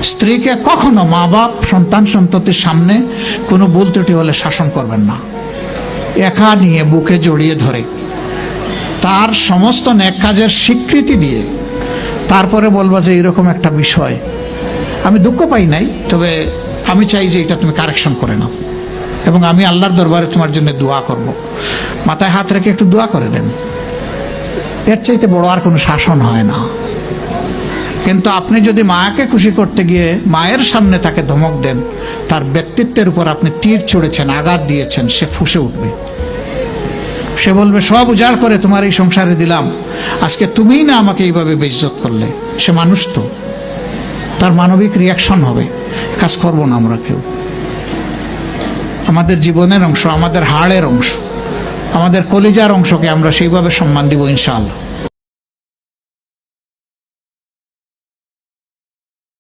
স্ত্রীকে কখনো মা বাপ সন্তান সন্ততির সামনে কোনো ভুল ত্রুটি হলে শাসন করবেন না। একা নিয়ে বুকে জড়িয়ে ধরে তার সমস্ত নেক কাজের স্বীকৃতি দিয়ে তারপরে বলবো যে এরকম একটা বিষয় আমি দুঃখ পাই নাই, তবে আমি চাই যে এটা তুমি কারেকশন করে নাও এবং আমি আল্লাহর দরবারে তোমার জন্য দোয়া করব। মাথায় হাত রেখে একটু দোয়া করে দেন। এর চাইতে বড় আর কোনো শাসন হয় না। কিন্তু আপনি যদি মাকে খুশি করতে গিয়ে মায়ের সামনে তাকে ধমক দেন, তার ব্যক্তিত্বের উপর আপনি তীর ছুঁড়েছেন, আঘাত দিয়েছেন, সে ফুঁসে উঠবে। সে বলবে সব উজাড় করে তোমার এই সংসারে দিলাম, আজকে তুমিই না আমাকে এইভাবে বেইজ্জত করলে। সে মানুষ তো, তার মানবিক রিয়াকশন হবে। কাজ করবো না আমরা কেউ। আমাদের জীবনের অংশ, আমাদের হাড়ের অংশ, আমাদের কলিজার অংশকে আমরা সেইভাবে সম্মান দিব ইনশাআল্লাহ।